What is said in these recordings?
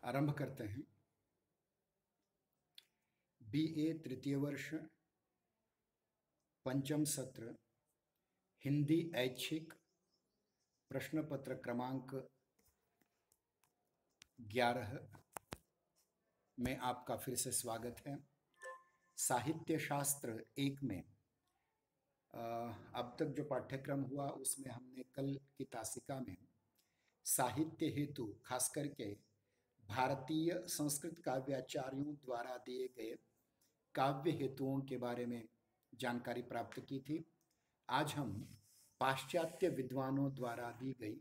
आरंभ करते हैं। BA तृतीय वर्ष पंचम सत्र हिंदी ऐच्छिक प्रश्न पत्र क्रमांक 11 में आपका फिर से स्वागत है। साहित्य शास्त्र 1 में अब तक जो पाठ्यक्रम हुआ उसमें हमने कल की तासिका में साहित्य हेतु खास करके भारतीय संस्कृत काव्याचार्यों द्वारा दिए गए काव्य हेतुओं के बारे में जानकारी प्राप्त की थी। आज हम पाश्चात्य विद्वानों द्वारा दी गई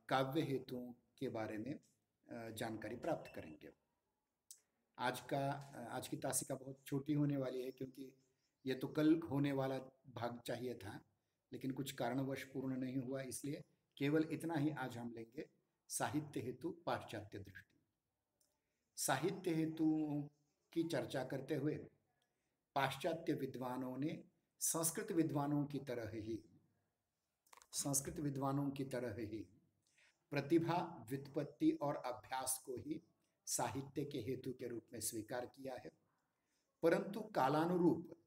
काव्य हेतुओं के बारे में जानकारी प्राप्त करेंगे। आज की तासिका बहुत छोटी होने वाली है क्योंकि ये तो कल होने वाला भाग चाहिए था, लेकिन कुछ कारणवश पूर्ण नहीं हुआ, इसलिए केवल इतना ही आज हम लेंगे। साहित्य हेतु पाश्चात्य दृष्टि। साहित्य हेतुओं की चर्चा करते हुए पाश्चात्य विद्वानों ने संस्कृत विद्वानों की तरह ही प्रतिभा, व्युत्पत्ति और अभ्यास को ही साहित्य के हेतु के रूप में स्वीकार किया है, परंतु कालानुरूप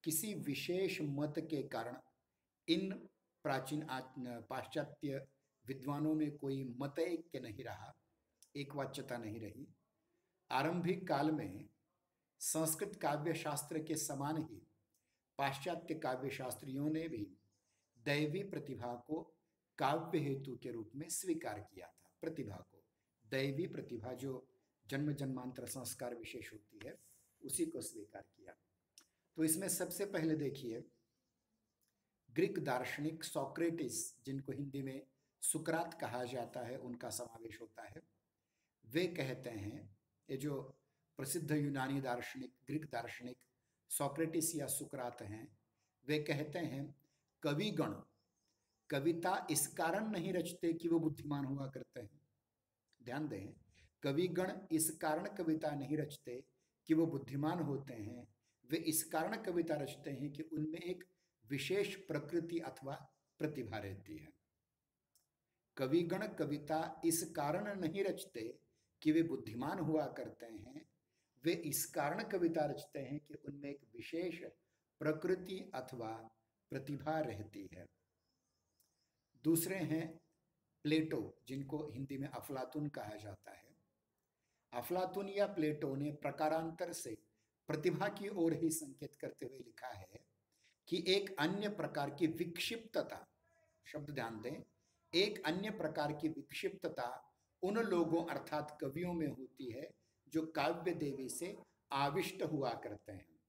किसी विशेष मत के कारण इन प्राचीन पाश्चात्य विद्वानों में कोई मत ऐक्य नहीं रहा, एक वाच्यता नहीं रही। आरंभिक काल में संस्कृत काव्य शास्त्र के समान ही पाश्चात्य काव्य शास्त्रियों ने भी दैवी प्रतिभा को काव्य हेतु के रूप में स्वीकार किया था। प्रतिभा को, दैवी प्रतिभा जो जन्म जन्मांतर संस्कार विशेष होती है, उसी को स्वीकार किया। तो इसमें सबसे पहले देखिए, ग्रीक दार्शनिक सोक्रेटिस, जिनको हिंदी में सुकरात कहा जाता है, उनका समावेश होता है। वे कहते हैं, ये जो प्रसिद्ध यूनानी दार्शनिक, ग्रीक दार्शनिक सोक्रेटिस या सुकरात हैं, वे कहते हैं कविगण कविता इस कारण नहीं रचते कि वो बुद्धिमान हुआ करते हैं। ध्यान दें, कविगण इस कारण कविता नहीं रचते कि वो बुद्धिमान होते हैं, वे इस कारण कविता रचते हैं कि उनमें एक विशेष प्रकृति अथवा प्रतिभा रहती है। कविगण कविता इस कारण नहीं रचते कि वे बुद्धिमान हुआ करते हैं, वे इस कारण कविता रचते हैं कि उनमें एक विशेष प्रकृति अथवा प्रतिभा रहती है। दूसरे हैं प्लेटो, जिनको हिंदी में अफलातून कहा जाता है। अफलातून या प्लेटो ने प्रकारांतर से प्रतिभा की ओर ही संकेत करते हुए लिखा है कि एक अन्य प्रकार की विक्षिप्तता, शब्द ध्यान दें, एक अन्य प्रकार की विक्षिप्तता उन लोगों अर्थात कवियों में होती है जो काव्य देवी से आविष्ट हुआ करते हैं।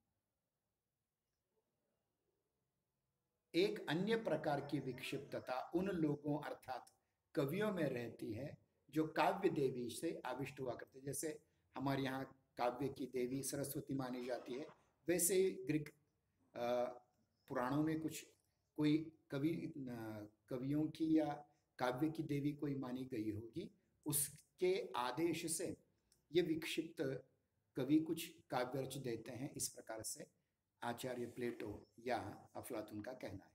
एक अन्य प्रकार की विक्षिप्तता उन लोगों अर्थात कवियों में रहती है जो काव्य देवी से आविष्ट हुआ करते हैं। जैसे हमारे यहाँ काव्य की देवी सरस्वती मानी जाती है, वैसे ग्रीक पुराणों में कोई कवियों की या काव्य की देवी कोई मानी गई होगी, उसके आदेश से ये विक्षिप्त कवि कुछ काव्य रच देते हैं। इस प्रकार से आचार्य प्लेटो या अफलातून का कहना है।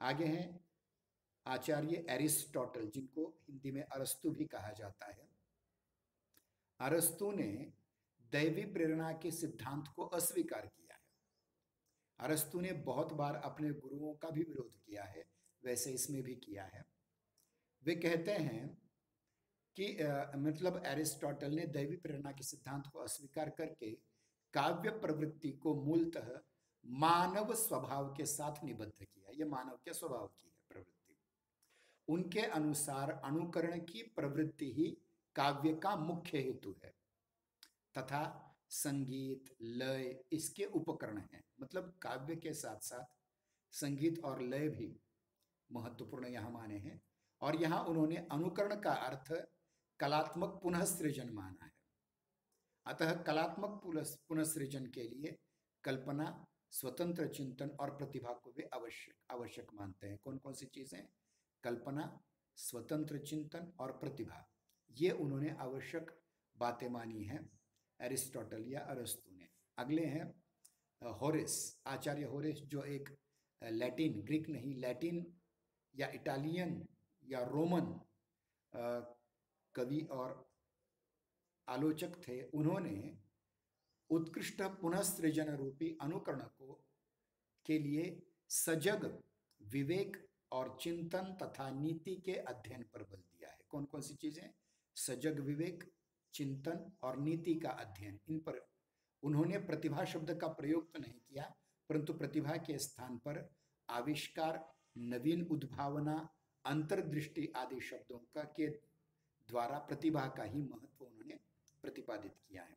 आगे हैं आचार्य एरिस्टोटल, जिनको हिंदी में अरस्तु भी कहा जाता है। अरस्तु ने दैवी प्रेरणा के सिद्धांत को अस्वीकार किया है। अरस्तु ने बहुत बार अपने गुरुओं का भी विरोध किया है, वैसे इसमें भी किया है। वे कहते हैं कि मतलब एरिस्टोटल ने दैवी प्रेरणा के सिद्धांत को अस्वीकार करके काव्य प्रवृत्ति को मूलतः मानव स्वभाव के साथ निबद्ध किया। यह मानव के स्वभाव की है प्रवृत्ति। उनके अनुसार अनुकरण की प्रवृत्ति ही काव्य का मुख्य हेतु है तथा संगीत, लय इसके उपकरण हैं। मतलब काव्य के साथ साथ संगीत और लय भी महत्वपूर्ण यहाँ माने हैं, और यहाँ उन्होंने अनुकरण का अर्थ कलात्मक पुनःसृजन माना है। अतः कलात्मक पुनःसृजन के लिए कल्पना, स्वतंत्र चिंतन और प्रतिभा को वे आवश्यक मानते हैं। कौन कौन सी चीजें? कल्पना, स्वतंत्र चिंतन और प्रतिभा, ये उन्होंने आवश्यक बातें मानी हैं एरिस्टोटल या अरस्तु ने। अगले हैं होरेस, आचार्य होरेस, जो एक लैटिन, ग्रीक नहीं, लैटिन या इटालियन या रोमन कवि और आलोचक थे, उन्होंने उत्कृष्ट पुनःसृजन रूपी अनुकरण को के लिए सजग विवेक और चिंतन तथा नीति के अध्ययन पर बल दिया है। कौन कौन सी चीजें? सजग विवेक, चिंतन और नीति का अध्ययन। इन पर उन्होंने प्रतिभा शब्द का प्रयोग तो नहीं किया, परंतु प्रतिभा के स्थान पर आविष्कार, नवीन उद्भावना, अंतर्दृष्टि आदि शब्दों का के द्वारा प्रतिभा का ही महत्व उन्होंने प्रतिपादित किया है।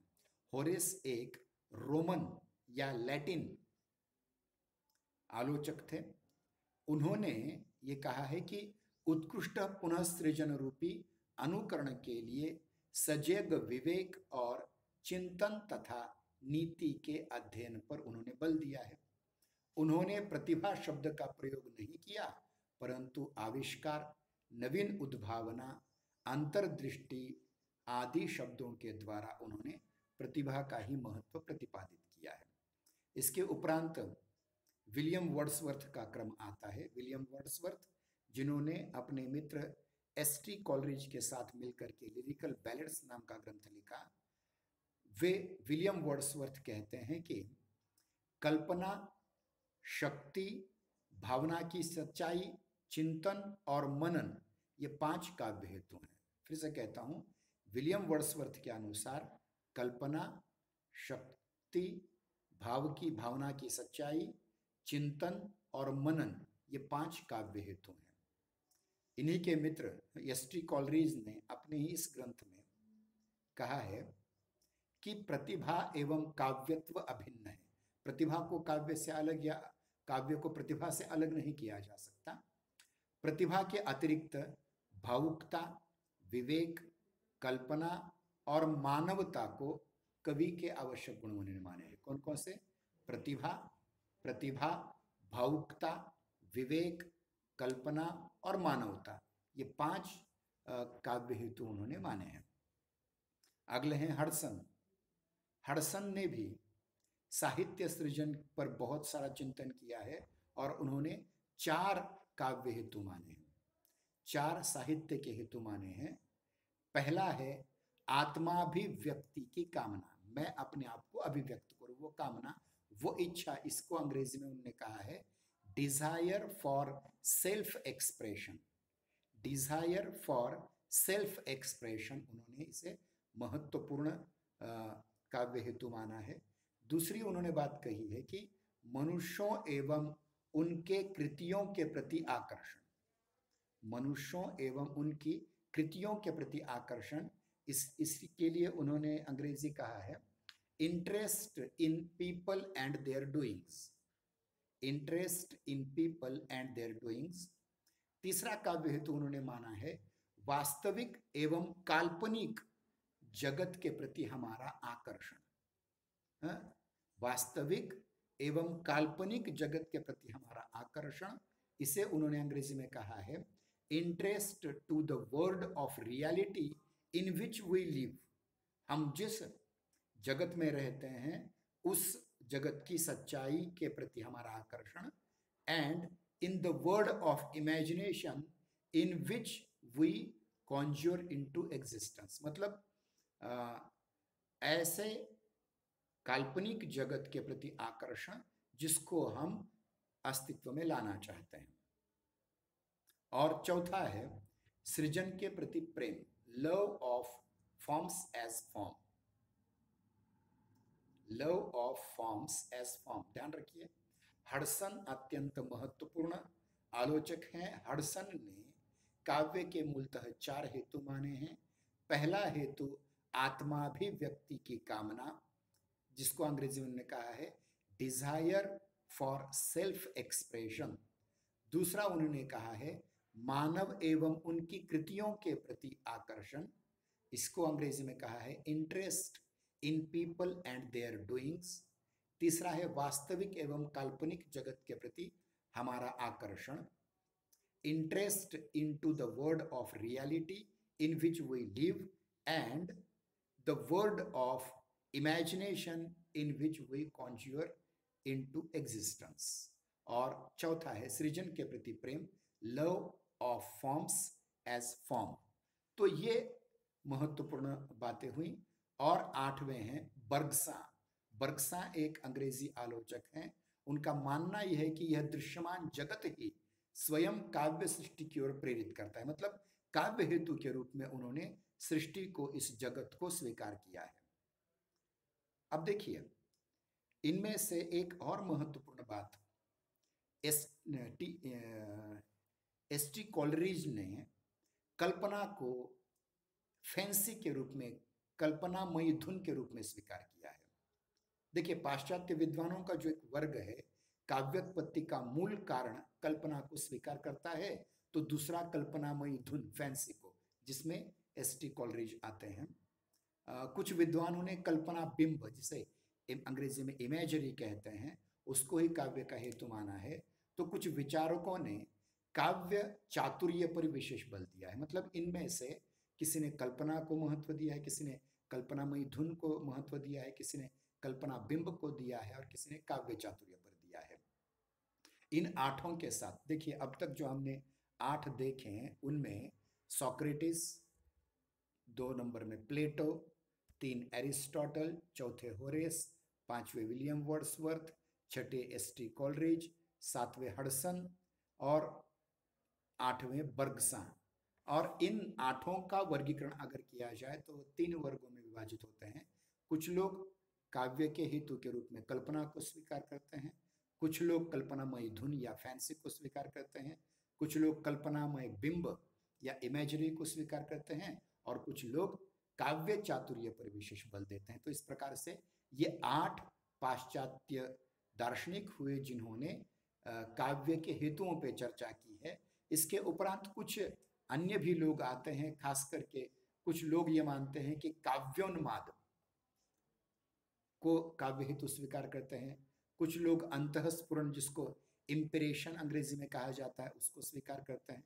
होरेस एक रोमन या लैटिन आलोचक थे। उन्होंने ये कहा है कि उत्कृष्ट पुनःसृजन रूपी अनुकरण के लिए सजग विवेक और चिंतन तथा नीति के अध्ययन पर उन्होंने बल दिया है। उन्होंने प्रतिभा शब्द का प्रयोग नहीं किया, परंतु आविष्कार, नवीन उद्भावना, अंतर्दृष्टि आदि शब्दों के द्वारा उन्होंने प्रतिभा का ही महत्व प्रतिपादित किया है। इसके उपरांत विलियम वर्ड्सवर्थ का क्रम आता है। विलियम वर्ड्सवर्थ, जिन्होंने अपने मित्र एस.टी. कॉलरिज के साथ मिलकर के लिरिकल बैलेड्स नाम का ग्रंथ लिखा, वे विलियम वर्ड्सवर्थ कहते हैं कि कल्पना, शक्ति, भावना की सच्चाई, चिंतन और मनन ये 5 काव्य हेतु हैं। फिर से कहता हूं, विलियम वर्ड्सवर्थ के अनुसार कल्पना, शक्ति, भावना की सच्चाई, चिंतन और मनन ये 5 काव्य हेतु हैं। इन्हीं के मित्र एस.टी. कॉलरिज ने अपने ही इस ग्रंथ में कहा है कि प्रतिभा एवं काव्यत्व अभिन्न है। प्रतिभा को काव्य से अलग या काव्य को प्रतिभा से अलग नहीं किया जा सकता। प्रतिभा के अतिरिक्त भावुकता, विवेक, कल्पना और मानवता को कवि के आवश्यक गुण उन्होंने माने हैं। कौन कौन से? प्रतिभा, भावुकता, विवेक, कल्पना और मानवता, ये 5 काव्य हेतु उन्होंने माने हैं। अगले हैं हडसन। हडसन ने भी साहित्य सृजन पर बहुत सारा चिंतन किया है और उन्होंने 4 काव्य हेतु माने हैं, 4 साहित्य के हेतु माने हैं। पहला है आत्माभिव्यक्ति की कामना, मैं अपने आप को अभिव्यक्त करूं, वो कामना, वो इच्छा, इसको अंग्रेजी में उन्होंने कहा है desire for self expression. Desire for self expression, उन्होंने इसे महत्वपूर्ण काव्य हेतु माना है। दूसरी उन्होंने बात कही है कि मनुष्यों एवं उनके कृतियों के प्रति आकर्षण, मनुष्यों एवं उनकी कृतियों के प्रति आकर्षण, इसके लिए उन्होंने अंग्रेजी कहा है interest in people and their doings. Interest in people and their doings. तीसरा काव्य हेतु उन्होंने माना है वास्तविक एवं काल्पनिक जगत के प्रति हमारा आकर्षण। वास्तविक एवं काल्पनिक जगत के प्रति हमारा आकर्षण, इसे उन्होंने अंग्रेजी में कहा है interest to the world of reality in which we live. हम जिस जगत में रहते हैं उस जगत की सच्चाई के प्रति हमारा आकर्षण। And in the world of imagination in which we conjure into existence, मतलब ऐसे काल्पनिक जगत के प्रति आकर्षण जिसको हम अस्तित्व में लाना चाहते हैं। और चौथा है सृजन के प्रति प्रेम, love of forms as form. Love of forms as form, ध्यान रखिए। हडसन अत्यंत महत्वपूर्ण आलोचक हैं। हडसन ने काव्य के मूलतः 4 हेतु माने हैं। पहला हेतु आत्माभिव्यक्ति की कामना, जिसको अंग्रेजी में उन्होंने कहा है डिजायर फॉर सेल्फ एक्सप्रेशन। दूसरा उन्होंने कहा है मानव एवं उनकी कृतियों के प्रति आकर्षण, इसको अंग्रेजी में कहा है interest in people and their doings. तीसरा है वास्तविक एवं काल्पनिक जगत के प्रति हमारा आकर्षण, interest into the world of reality in which we live and the world of imagination in which we conjure into existence. और चौथा है सृजन के प्रति प्रेम, love of forms as form. तो ये महत्वपूर्ण बातें हुई और 8वें हैं बर्गसा। बर्गसा एक अंग्रेजी आलोचक हैं। उनका मानना यह है कि यह दृश्यमान जगत ही स्वयं काव्य सृष्टि की ओर प्रेरित करता है, मतलब काव्य हेतु के रूप में उन्होंने सृष्टि को, इस जगत को स्वीकार किया है। अब देखिए, इनमें से एक और महत्वपूर्ण बात, एस टी कॉलरिज ने कल्पना को फैंसी के रूप में, कल्पनामयी धुन के रूप में स्वीकार किया है। देखिए, पाश्चात्य विद्वानों का जो एक वर्ग है, काव्योत्पत्ति का मूल कारण कल्पना को स्वीकार करता है, तो दूसरा कल्पनामयी धुन, फैंसी को, जिसमें एस टी कॉलरिज आते हैं। कुछ विद्वानों ने कल्पना बिंब, जिसे अंग्रेजी में इमेजरी कहते हैं, उसको ही काव्य का हेतु माना है। तो कुछ विचारकों ने काव्य चातुर्य पर विशेष बल दिया है, मतलब इनमें से किसी ने कल्पना को महत्व दिया है, किसी ने कल्पनामयी धुन को महत्व दिया है, किसी ने कल्पना बिंब को दिया है, और किसी ने काव्य चातुर्य पर दिया है। इन 8 के साथ देखिए, अब तक जो हमने 8 देखे हैं, उनमें सॉक्रेटिस, 2 नंबर में प्लेटो, 3 एरिस्टोटल, चौथे होरेस, 5वें विलियम वर्ड्सवर्थ, 6ठे एस टी कॉलरिज, 7वें हडसन और 8वें बर्गसा। और इन 8 का वर्गीकरण अगर किया जाए तो 3 वर्गों में विभाजित होते हैं। कुछ लोग काव्य के हेतु के रूप में कल्पना को स्वीकार करते हैं, कुछ लोग कल्पनामयी धुन या फैंसी को स्वीकार करते हैं, कुछ लोग कल्पनामय बिंब या इमेजरी को स्वीकार करते हैं, और कुछ लोग काव्य चातुर्य पर विशेष बल देते हैं। तो इस प्रकार से ये 8 पाश्चात्य दार्शनिक हुए जिन्होंने काव्य के हेतुओं पर चर्चा की है। इसके उपरांत कुछ अन्य भी लोग आते हैं, खास करके कुछ लोग ये मानते हैं कि काव्योन्माद को काव्य हेतु स्वीकार करते हैं। कुछ लोग अंतःस्फुरण, जिसको इंपिरेशन अंग्रेजी में कहा जाता है, उसको स्वीकार करते हैं।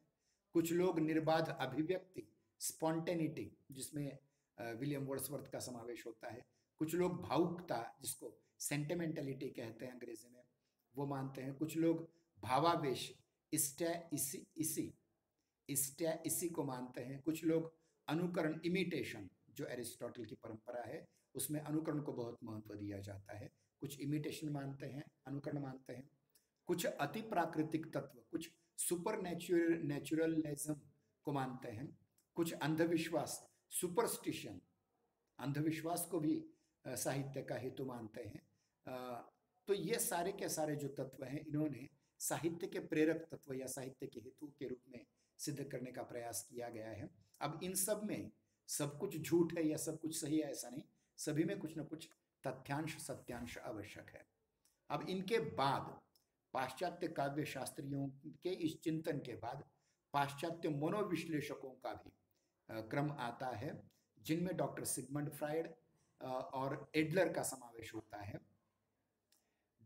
कुछ लोग निर्बाध अभिव्यक्ति, स्पॉन्टेनिटी, जिसमें विलियम वर्ड्सवर्थ का समावेश होता है। कुछ लोग भावुकता, जिसको सेंटिमेंटलिटी कहते हैं अंग्रेजी में, वो मानते हैं। कुछ लोग भावावेश, इसी को मानते हैं। कुछ लोग अनुकरण, इमिटेशन, जो एरिस्टोटल की परंपरा है उसमें अनुकरण को बहुत महत्व दिया जाता है, कुछ इमिटेशन मानते हैं, अनुकरण मानते हैं। कुछ अति प्राकृतिक तत्व, कुछ सुपर नेचुरलिज्म को मानते हैं। कुछ अंधविश्वास, सुपरस्टिशन, अंधविश्वास को भी साहित्य का हेतु मानते हैं। तो ये सारे के सारे जो तत्व हैं, इन्होंने साहित्य के प्रेरक तत्व या साहित्य के हेतु के रूप में सिद्ध करने का प्रयास किया गया है। अब इन सब में सब कुछ झूठ है या सब कुछ सही है, ऐसा नहीं, सभी में कुछ न कुछ तथ्यांश, सत्यांश आवश्यक है। अब इनके बाद पाश्चात्य काव्य शास्त्रियों के इस चिंतन के बाद पाश्चात्य मनोविश्लेषकों का भी क्रम आता है, जिनमें डॉक्टर सिगमंड फ्राइड और एडलर का समावेश होता है।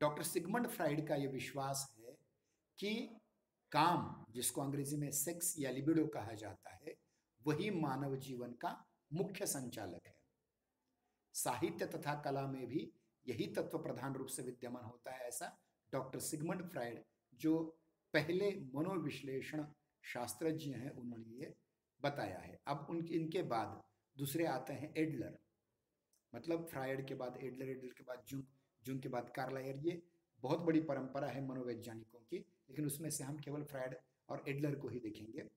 डॉक्टर सिगमंड फ्राइड का यह विश्वास है कि काम, जिसको अंग्रेजी में सेक्स या लिबिडो कहा जाता है, वही मानव जीवन का मुख्य संचालक है। साहित्य तथा कला में भी यही तत्व प्रधान रूप से विद्यमान होता है, ऐसा डॉक्टर सिगमंड फ्राइड, जो पहले मनोविश्लेषण शास्त्रज्ञ हैं, उन्होंने ये बताया है। अब इनके बाद दूसरे आते हैं एडलर, मतलब फ्राइड के बाद एडलर, एडलर के बाद जुंग के बाद कार्लायर। ये बहुत बड़ी परंपरा है मनोवैज्ञानिकों की, लेकिन उसमें से हम केवल फ्राइड और एडलर को ही देखेंगे।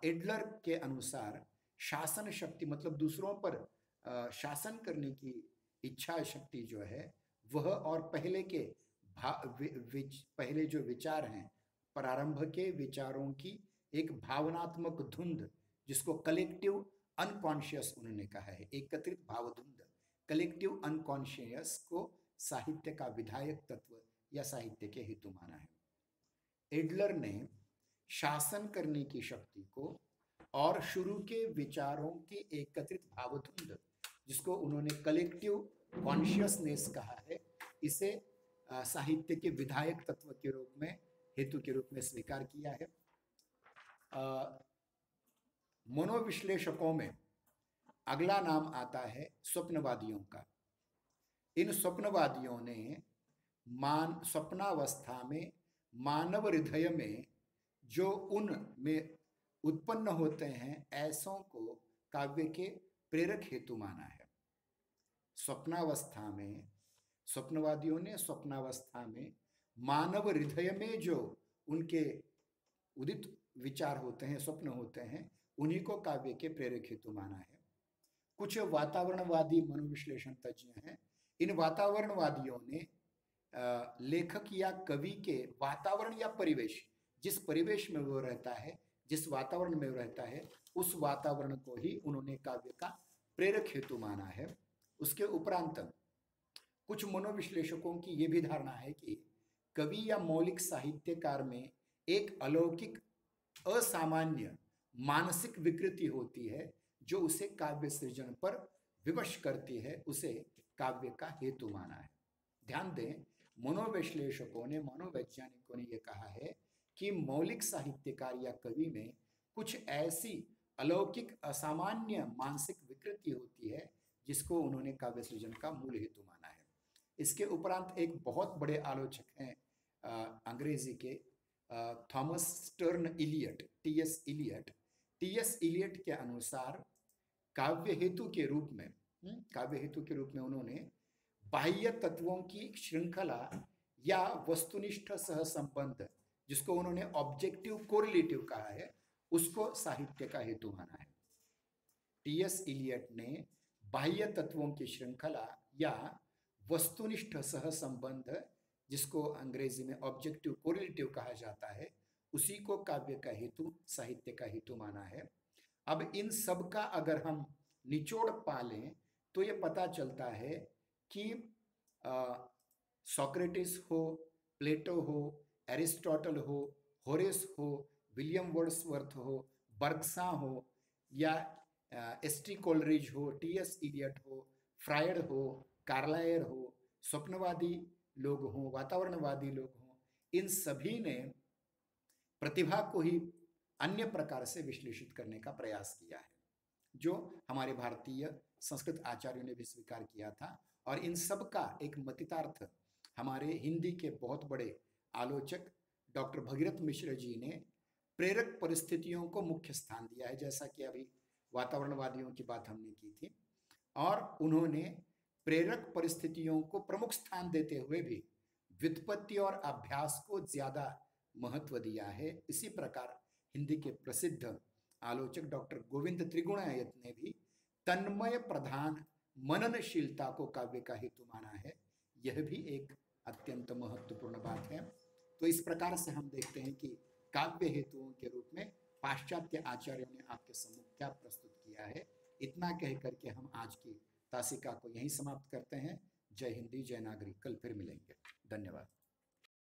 एडलर के अनुसार शासन शक्ति, मतलब दूसरों पर शासन करने की इच्छा शक्ति जो है वह, और पहले जो विचार हैं, प्रारंभ के विचारों की एक भावनात्मक धुंध, जिसको कलेक्टिव अनकॉन्शियस उन्होंने कहा है, एकत्रित भावधुंध, कलेक्टिव अनकॉन्शियस को साहित्य का विधायक तत्व या साहित्य के हेतु माना है। एडलर ने शासन करने की शक्ति को और शुरू के विचारों की एकत्रित भावधुंध, जिसको उन्होंने कलेक्टिव कॉन्शियसनेस कहा है, इसे साहित्य के विधायक तत्व के रूप में, हेतु के रूप में स्वीकार किया है। मनोविश्लेषकों में अगला नाम आता है स्वप्नवादियों का। इन स्वप्नवादियों ने स्वप्नावस्था में मानव हृदय में जो उनमें उत्पन्न होते हैं, ऐसों को काव्य के प्रेरक हेतु माना है। स्वप्नावस्था में, स्वप्नवादियों ने स्वप्नावस्था में मानव हृदय में जो उनके उदित विचार होते हैं, स्वप्न होते हैं, उन्हीं को काव्य के प्रेरक हेतु माना है। कुछ वातावरणवादी मनोविश्लेषण तज्ञ हैं, इन वातावरणवादियों ने लेखक या कवि के वातावरण या परिवेश, जिस परिवेश में वो रहता है, जिस वातावरण में वो रहता है, उस वातावरण को ही उन्होंने काव्य का प्रेरक हेतु माना है। उसके उपरांत कुछ मनोविश्लेषकों की ये भी धारणा है कि कवि या मौलिक साहित्यकार में एक अलौकिक असामान्य मानसिक विकृति होती है जो उसे काव्य सृजन पर विवश करती है, उसे काव्य का हेतु माना है। ध्यान दें, मनोविश्लेषकों ने, मनोवैज्ञानिकों ने यह कहा है कि मौलिक साहित्यकार या कवि में कुछ ऐसी अलौकिक असामान्य मानसिक विकृति होती है जिसको उन्होंने काव्य सृजन का मूल हेतु माना है। इसके उपरांत एक बहुत बड़े आलोचक हैं अंग्रेजी के Thomas Stearns Eliot, TS Eliot. TS Eliot के अनुसार काव्य हेतु के रूप में उन्होंने बाह्य तत्वों की श्रृंखला या वस्तुनिष्ठ सहसंबंध, जिसको उन्होंने ऑब्जेक्टिव कोरिलेटिव कहा है, उसको साहित्य का हेतु माना है। टीएस इलियट ने बाह्य तत्वों की श्रृंखला या वस्तुनिष्ठ सहसंबंध, जिसको अंग्रेजी में ऑब्जेक्टिव कोरिलेटिव कहा जाता है, उसी को काव्य का हेतु, साहित्य का हेतु माना है। अब इन सब का अगर हम निचोड़ पालें तो ये पता चलता है कि सोक्रेटिस हो, प्लेटो हो, एरिस्टोटल हो, होरेस हो, विलियम वर्ड्सवर्थ हो, बर्गसा हो, या एस.टी. कोलरिज हो, टी.एस. इलियट हो, फ्रायड हो, कार्लायर हो, स्वप्नवादी लोग हों, वातावरणवादी लोग हों, इन सभी ने प्रतिभा को ही अन्य प्रकार से विश्लेषित करने का प्रयास किया है, जो हमारे भारतीय संस्कृत आचार्यों ने भी स्वीकार किया था। और इन सब का एक मतितार्थ हमारे हिंदी के बहुत बड़े आलोचक डॉक्टर भगीरथ मिश्र जी ने प्रेरक परिस्थितियों को मुख्य स्थान दिया है, जैसा कि अभी वातावरणवादियों की बात हमने की थी, और उन्होंने प्रेरक परिस्थितियों को प्रमुख स्थान देते हुए भी व्युत्पत्ति और अभ्यास को ज्यादा महत्व दिया है। इसी प्रकार हिंदी के प्रसिद्ध आलोचक डॉक्टर गोविंद त्रिगुणायत ने भी तन्मय प्रधान मननशीलता को काव्य का हेतु माना है। यह भी एक अत्यंत महत्वपूर्ण बात है। तो इस प्रकार से हम देखते हैं कि काव्य हेतुओं के रूप में पाश्चात्य आचार्यों ने आपके सम्मुख क्या प्रस्तुत किया है। इतना कह करके हम आज की तासिका को यहीं समाप्त करते हैं। जय हिंदी, जय नागरिक। कल फिर मिलेंगे।